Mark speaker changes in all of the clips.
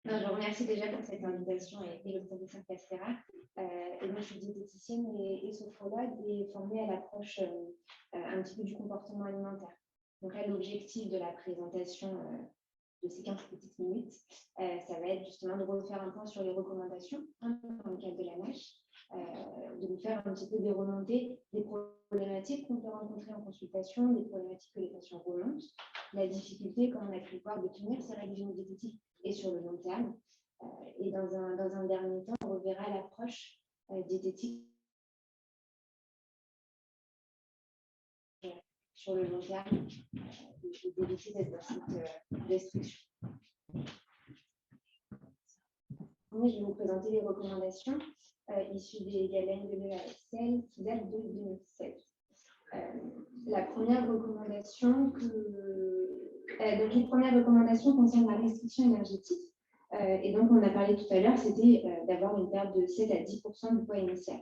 Speaker 1: Non, je vous remercie déjà pour cette invitation et le professeur Castera. Et moi, je suis diététicienne et sophrologue et formée à l'approche un petit peu du comportement alimentaire. Donc là, l'objectif de la présentation de ces 15 petites minutes, ça va être justement de refaire un point sur les recommandations dans le cadre de la NASH, de vous faire un petit peu des remontées des problématiques qu'on peut rencontrer en consultation, des problématiques que les patients remontent, la difficulté, comme on a pu le voir, de tenir ces régimes diététiques et sur le long terme. Et dans un dernier temps, on reverra l'approche diététique sur le long terme et d'éviter d'être dans cette restriction. Moi, je vais vous présenter les recommandations issues des guidelines de l'EASL qui datent de 2007. La première recommandation donc les premières recommandations concernent la restriction énergétique. Et donc, on a parlé tout à l'heure, c'était d'avoir une perte de 7 à 10% du poids initial.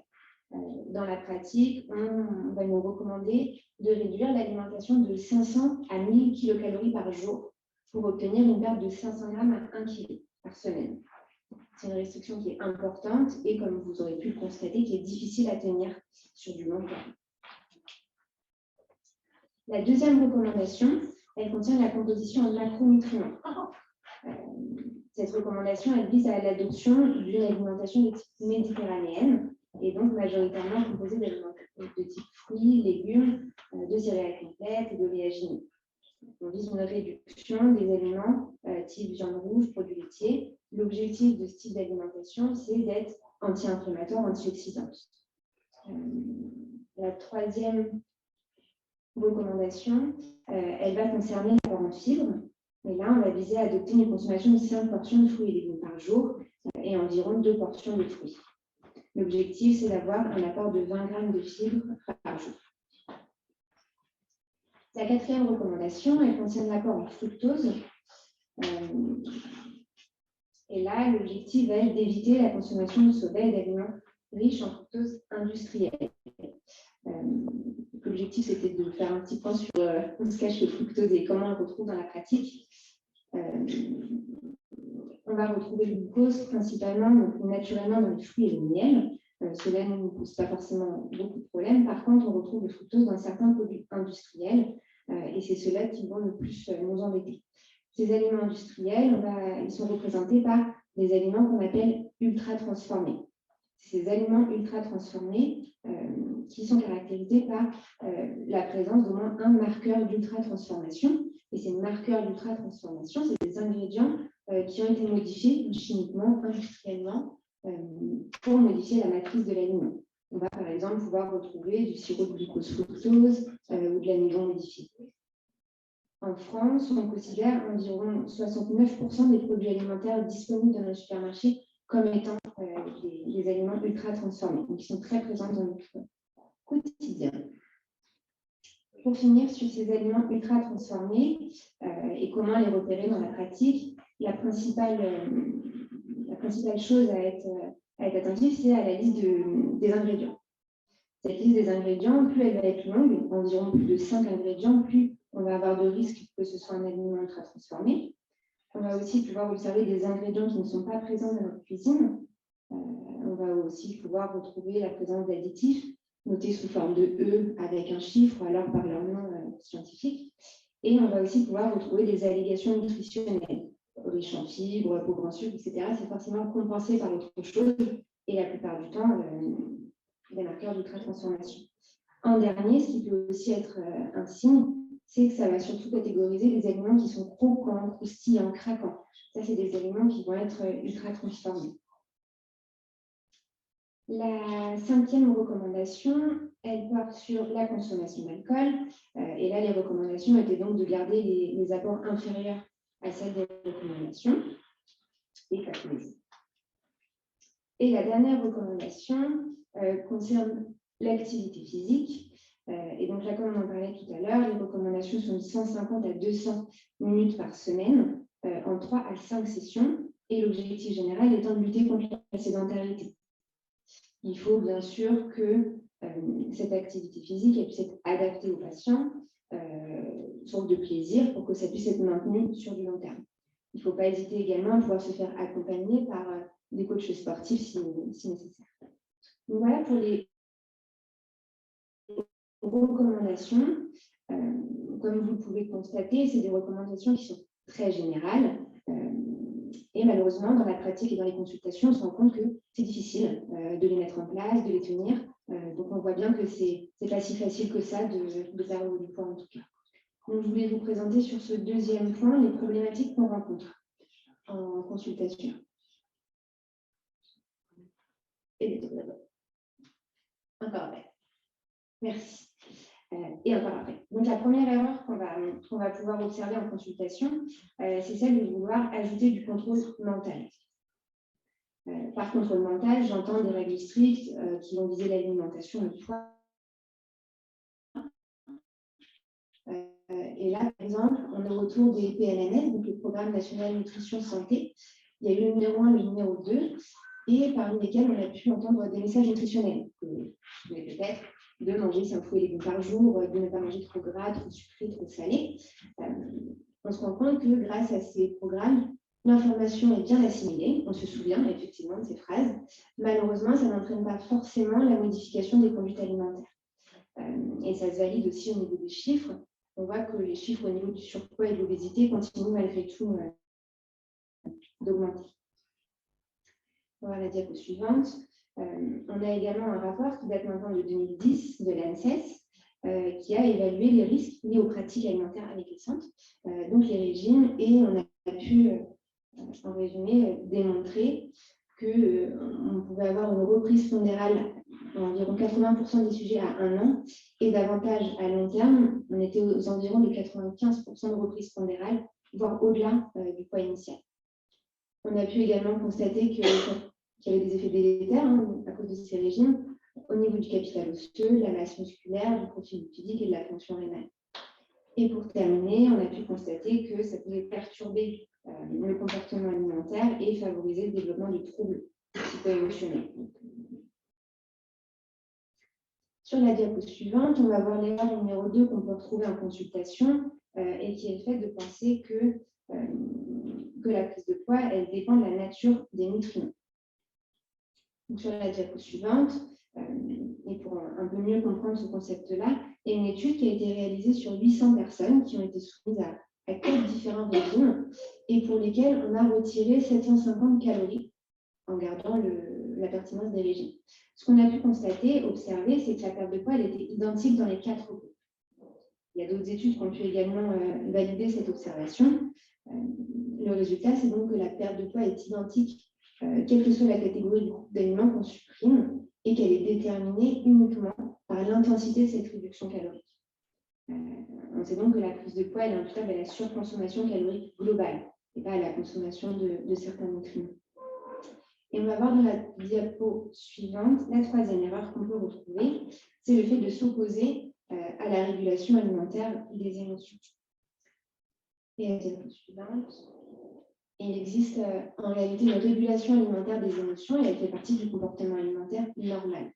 Speaker 1: Dans la pratique, on va nous recommander de réduire l'alimentation de 500 à 1000 kilocalories par jour pour obtenir une perte de 500 grammes à 1 kg par semaine. C'est une restriction qui est importante et, comme vous aurez pu le constater, qui est difficile à tenir sur du long terme. La deuxième recommandation, elle contient la composition en macronutriments. Cette recommandation, elle vise à l'adoption d'une alimentation de type méditerranéenne et donc majoritairement composée d'aliments de type fruits, légumes, de céréales complètes et d'oléagineux. On vise une réduction des aliments type viande rouge, produits laitiers. L'objectif de ce type d'alimentation, c'est d'être anti-inflammatoire, antioxydante. La troisième recommandation, elle va concerner l'apport en fibres. Et là, on va viser à adopter une consommation de 5 portions de fruits et légumes par jour et environ 2 portions de fruits. L'objectif, c'est d'avoir un apport de 20 grammes de fibres par jour. La quatrième recommandation, elle concerne l'apport en fructose. Et là, l'objectif va être d'éviter la consommation de soda et d'aliments riches en fructose industrielle. L'objectif, c'était de faire un petit point sur où se cache le fructose et comment on le retrouve dans la pratique. On va retrouver le glucose principalement, donc naturellement dans les fruits et le miel. Cela ne nous pose pas forcément beaucoup de problèmes. Par contre, on retrouve le fructose dans certains produits industriels et c'est ceux-là qui vont le plus nous embêter. Ces aliments industriels, ils sont représentés par des aliments qu'on appelle ultra transformés. Ces aliments ultra transformés qui sont caractérisés par la présence d'au moins un marqueur d'ultra transformation. Et ces marqueurs d'ultra transformation, c'est des ingrédients qui ont été modifiés chimiquement, industriellement, pour modifier la matrice de l'aliment. On va par exemple pouvoir retrouver du sirop de glucose fructose ou de l'amidon modifié. En France, on considère environ 69% des produits alimentaires disponibles dans nos supermarchés comme étant des aliments ultra transformés, donc qui sont très présents dans notre quotidien. Pour finir sur ces aliments ultra transformés et comment les repérer dans la pratique, la principale chose à être attentif, c'est à la liste des ingrédients. Cette liste des ingrédients, plus elle va être longue, environ plus de 5 ingrédients, plus on va avoir de risques que ce soit un aliment ultra transformé. On va aussi pouvoir observer des ingrédients qui ne sont pas présents dans notre cuisine. On va aussi pouvoir retrouver la présence d'additifs notés sous forme de E avec un chiffre ou alors par leur nom scientifique. Et on va aussi pouvoir retrouver des allégations nutritionnelles, riches en fibres, pauvres en sucre, etc. C'est forcément compensé par autre chose et la plupart du temps, des marqueurs d'ultra-transformation. En dernier, ce qui peut aussi être un signe, c'est que ça va surtout catégoriser les aliments qui sont croquants, croustillants, craquants. Ça, c'est des aliments qui vont être ultra-transformés. La cinquième recommandation, elle porte sur la consommation d'alcool. Et là, les recommandations étaient donc de garder les apports inférieurs à celles des recommandations et pas tous les jours. Et la dernière recommandation concerne l'activité physique. Et donc là, comme on en parlait tout à l'heure, les recommandations sont de 150 à 200 minutes par semaine en 3 à 5 sessions. Et l'objectif général étant de lutter contre la sédentarité. Il faut bien sûr que cette activité physique elle puisse être adaptée aux patients, sorte de plaisir, pour que ça puisse être maintenu sur du long terme. Il ne faut pas hésiter également à pouvoir se faire accompagner par des coachs sportifs si nécessaire. Donc voilà pour les recommandations. Comme vous pouvez constater, c'est des recommandations qui sont très générales. Et malheureusement, dans la pratique et dans les consultations, on se rend compte que c'est difficile de les mettre en place, de les tenir. Donc, on voit bien que c'est pas si facile que ça de perdre du poids en tout cas. Donc, je voulais vous présenter sur ce deuxième point les problématiques qu'on rencontre en consultation. Encore après. Merci. Et encore après. Donc, la première erreur qu'on va pouvoir observer en consultation, c'est celle de vouloir ajouter du contrôle mental. Par contrôle mental, j'entends des règles strictes qui vont viser l'alimentation, le poids. Et là, par exemple, on est autour des PNNS, donc le Programme national nutrition santé. Il y a eu le numéro 1, le numéro 2, et parmi lesquels on a pu entendre des messages nutritionnels. Peut-être de manger 5 fruits et légumes par jour, de ne pas manger trop gras, trop sucré, trop salé. On se rend compte que grâce à ces programmes, l'information est bien assimilée, on se souvient effectivement de ces phrases. Malheureusement, ça n'entraîne pas forcément la modification des conduites alimentaires. Et ça se valide aussi au niveau des chiffres. On voit que les chiffres au niveau du surpoids et de l'obésité continuent malgré tout d'augmenter. On va à la diapo suivante. On a également un rapport qui date maintenant de 2010 de l'ANSES qui a évalué les risques liés aux pratiques alimentaires enrichissantes, donc les régimes, et on a pu, en résumé, démontrer qu'on pouvait avoir une reprise pondérale environ 80% des sujets à 1 an, et davantage à long terme, on était aux environs de 95% de reprise pondérale, voire au-delà du poids initial. On a pu également constater qu'il y avait des effets délétères à cause de ces régimes au niveau du capital osseux, de la masse musculaire, du profil lipidique et de la fonction rénale. Et pour terminer, on a pu constater que ça pouvait perturber le comportement alimentaire et favoriser le développement de troubles psycho-émotionnels. Sur la diapo suivante, on va voir l'erreur numéro 2 qu'on peut retrouver en consultation et qui est le fait de penser que la prise de poids, elle dépend de la nature des nutriments. Donc, sur la diapo suivante, et pour un peu mieux comprendre ce concept-là, il y a une étude qui a été réalisée sur 800 personnes qui ont été soumises à 4 différents régimes et pour lesquels on a retiré 750 calories en gardant la pertinence des régimes. Ce qu'on a pu constater, observer, c'est que la perte de poids elle était identique dans les 4 groupes. Il y a d'autres études qui ont pu également valider cette observation. Le résultat, c'est donc que la perte de poids est identique, quelle que soit la catégorie du groupe d'aliments qu'on supprime, et qu'elle est déterminée uniquement par l'intensité de cette réduction calorique. On sait donc que la prise de poids est imputable à la surconsommation calorique globale, et pas à la consommation de certains nutriments. Et on va voir dans la diapo suivante, la troisième erreur qu'on peut retrouver, c'est le fait de s'opposer à la régulation alimentaire des émotions. Et la diapo suivante, il existe en réalité une régulation alimentaire des émotions et elle fait partie du comportement alimentaire normal.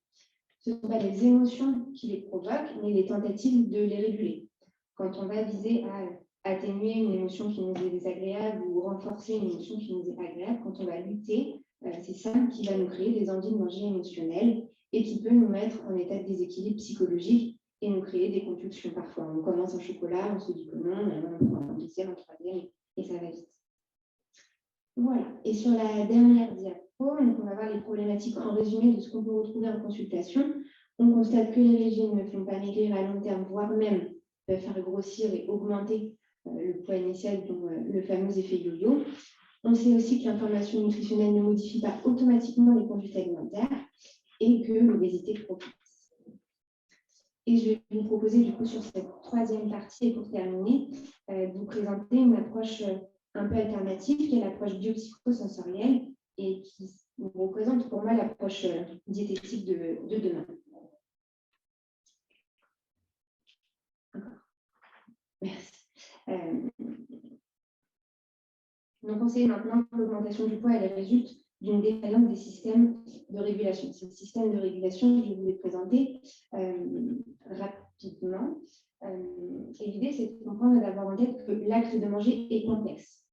Speaker 1: Ce ne sont pas les émotions qui les provoquent, mais les tentatives de les réguler. Quand on va viser à atténuer une émotion qui nous est désagréable ou renforcer une émotion qui nous est agréable, quand on va lutter, c'est ça qui va nous créer des envies de manger émotionnelles et qui peut nous mettre en état de déséquilibre psychologique et nous créer des compulsions parfois. On commence un chocolat, on se dit que non, on prend un deuxième, un troisième, et ça va vite. Voilà. Et sur la dernière diapo, donc on va voir les problématiques en résumé de ce qu'on peut retrouver en consultation. On constate que les régimes ne font pas maigrir à long terme, voire même peuvent faire grossir et augmenter le poids initial, dont le fameux effet yo-yo. On sait aussi que l'information nutritionnelle ne modifie pas automatiquement les conduites alimentaires et que l'obésité progresse. Et je vais vous proposer du coup sur cette troisième partie, et pour terminer, de vous présenter une approche un peu alternative, qui est l'approche biopsychosensorielle et qui représente pour moi l'approche diététique de demain. Merci. Donc, on sait maintenant que l'augmentation du poids elle résulte d'une défaillance des systèmes de régulation. Ces systèmes de régulation, je vais vous les présenter rapidement. Et l'idée, c'est de comprendre et d'avoir en tête que l'acte de manger est complexe.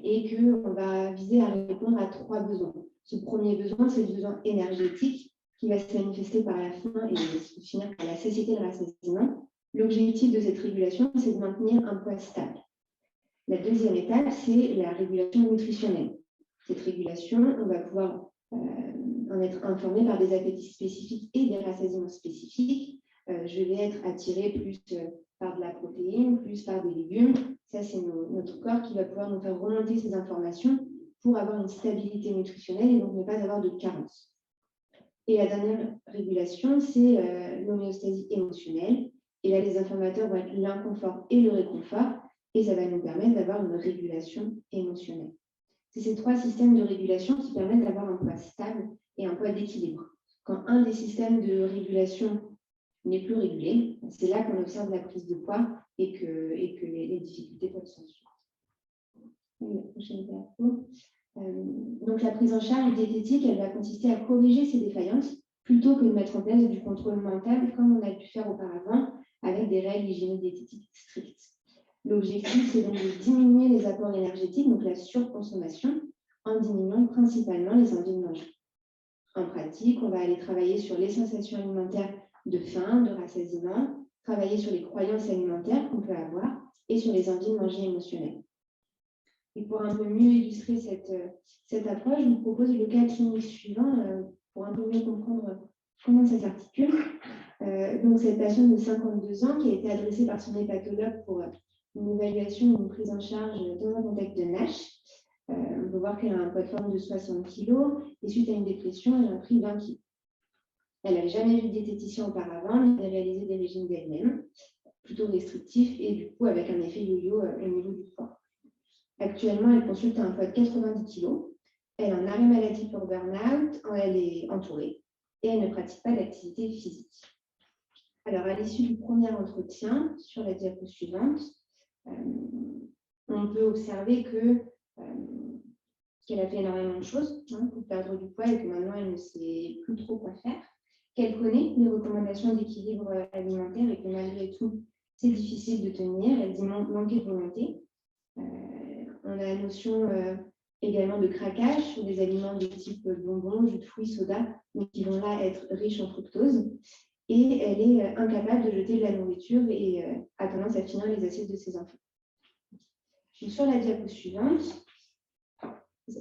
Speaker 1: et qu'on va viser à répondre à 3 besoins. Ce premier besoin, c'est le besoin énergétique qui va se manifester par la faim et se finir par la satiété et le rassasiement. L'objectif de cette régulation, c'est de maintenir un poids stable. La deuxième étape, c'est la régulation nutritionnelle. Cette régulation, on va pouvoir en être informé par des appétits spécifiques et des rassasiements spécifiques. Je vais être attiré plus par de la protéine, plus par des légumes. Ça, c'est notre corps qui va pouvoir nous faire remonter ces informations pour avoir une stabilité nutritionnelle et donc ne pas avoir de carence. Et la dernière régulation, c'est l'homéostasie émotionnelle. Et là, les informateurs vont être l'inconfort et le réconfort, et ça va nous permettre d'avoir une régulation émotionnelle. C'est ces 3 systèmes de régulation qui permettent d'avoir un poids stable et un poids d'équilibre. Quand un des systèmes de régulation n'est plus régulé, c'est là qu'on observe la prise de poids et que les difficultés peuvent s'en suivre. Donc la prise en charge diététique, elle va consister à corriger ces défaillances plutôt que de mettre en place du contrôle mental comme on a pu faire auparavant avec des règles hygiéno-diététiques strictes. L'objectif, c'est donc de diminuer les apports énergétiques, donc la surconsommation, en diminuant principalement les envies de manger. En pratique, on va aller travailler sur les sensations alimentaires de faim, de rassasiement, travailler sur les croyances alimentaires qu'on peut avoir et sur les envies de manger émotionnelles. Et pour un peu mieux illustrer cette approche, je vous propose le cas clinique suivant pour un peu mieux comprendre comment ça s'articule. Donc, cette patiente de 52 ans qui a été adressée par son hépatologue pour une évaluation ou une prise en charge dans un contexte de NASH. On peut voir qu'elle a un poids de forme de 60 kg et suite à une dépression, elle a pris 20 kg. Elle n'avait jamais vu de diététicien auparavant, mais elle a réalisé des régimes d'elle-même, plutôt restrictifs et du coup avec un effet yo-yo au niveau du poids. Actuellement, elle consulte à un poids de 90 kg. Elle a un arrêt maladie pour burn-out, elle est entourée et elle ne pratique pas d'activité physique. Alors, à l'issue du premier entretien, sur la diapo suivante, on peut observer qu'elle a fait énormément de choses pour perdre du poids et que maintenant elle ne sait plus trop quoi faire, qu'elle connaît les recommandations d'équilibre alimentaire et que malgré tout, c'est difficile de tenir. Elle dit manquer de volonté. On a la notion également de craquage sur des aliments de type bonbons, jus de fruits, soda, mais qui vont là être riches en fructose. Et elle est incapable de jeter de la nourriture et a tendance à finir les assiettes de ses enfants. Sur la diapo suivante, je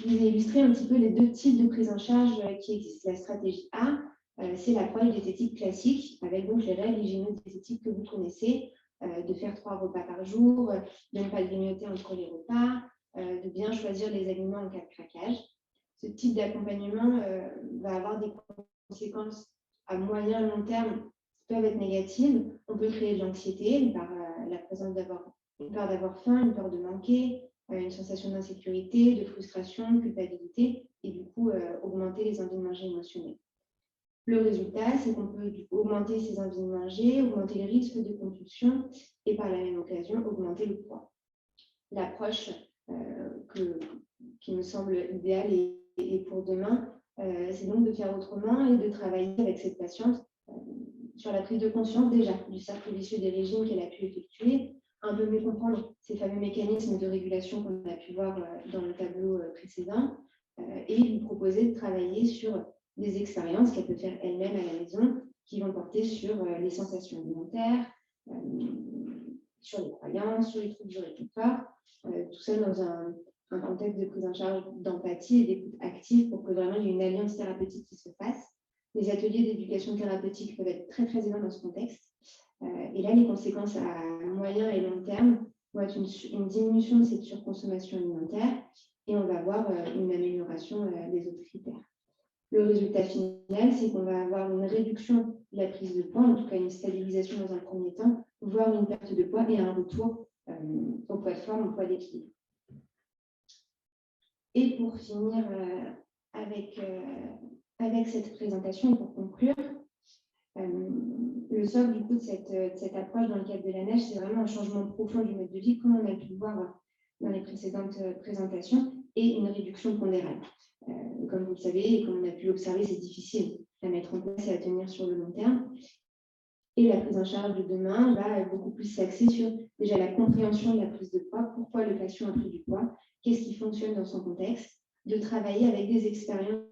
Speaker 1: vous ai illustré un petit peu les 2 types de prise en charge qui existent. La stratégie A, c'est l'approche diététique classique, avec donc les règles hygiéno-diététiques que vous connaissez, de faire 3 repas par jour, de ne pas grignoter entre les repas, de bien choisir les aliments en cas de craquage. Ce type d'accompagnement va avoir des conséquences à moyen et long terme qui peuvent être négatives. On peut créer de l'anxiété par la présence une peur d'avoir faim, une peur de manquer, une sensation d'insécurité, de frustration, de culpabilité, et du coup augmenter les envies de manger émotionnelles. Le résultat, c'est qu'on peut augmenter ces envies de manger, augmenter les risques de compulsion et par la même occasion augmenter le poids. L'approche qui me semble idéale et pour demain, c'est donc de faire autrement et de travailler avec cette patiente sur la prise de conscience déjà du cercle vicieux des régimes qu'elle a pu effectuer, un peu mieux comprendre ces fameux mécanismes de régulation qu'on a pu voir dans le tableau précédent et lui proposer de travailler sur des expériences qu'elle peut faire elle-même à la maison qui vont porter sur les sensations alimentaires, sur les croyances, sur les troubles du réconfort, tout ça dans un contexte de prise en charge d'empathie et d'écoute active pour que vraiment il y ait une alliance thérapeutique qui se fasse. Les ateliers d'éducation thérapeutique peuvent être très, très aidants dans ce contexte. Et là, les conséquences à moyen et long terme vont être une diminution de cette surconsommation alimentaire et on va avoir une amélioration des autres critères. Le résultat final, c'est qu'on va avoir une réduction de la prise de poids, en tout cas une stabilisation dans un premier temps, voire une perte de poids et un retour au poids de forme, au poids d'équilibre. Et pour finir avec cette présentation et pour conclure, le socle du coup de cette approche dans le cadre de la NASH, c'est vraiment un changement profond du mode de vie, comme on a pu le voir dans les précédentes présentations, et une réduction pondérale. Comme vous le savez et comme on a pu l'observer, c'est difficile à mettre en place et à tenir sur le long terme. Et la prise en charge de demain va beaucoup plus s'axer sur déjà la compréhension de la prise de poids, pourquoi le patient a pris du poids, qu'est-ce qui fonctionne dans son contexte, de travailler avec des expériences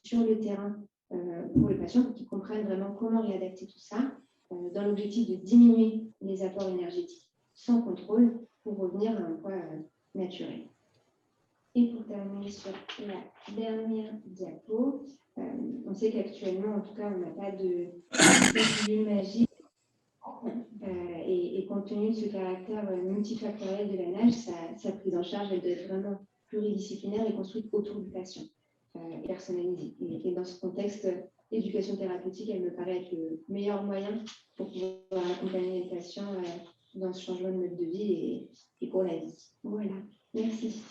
Speaker 1: sur le terrain pour le patient pour qu'il comprenne vraiment comment réadapter tout ça, dans l'objectif de diminuer les apports énergétiques sans contrôle pour revenir à un poids naturel. Et pour terminer sur la dernière diapo, on sait qu'actuellement, en tout cas, on n'a pas de pilule magique. Et compte tenu de ce caractère multifactoriel de la nage, sa prise en charge, elle doit être vraiment pluridisciplinaire et construite autour du patient, et personnalisée. Et dans ce contexte, l'éducation thérapeutique, elle me paraît être le meilleur moyen pour pouvoir accompagner les patients dans ce changement de mode de vie et pour la vie. Voilà, merci.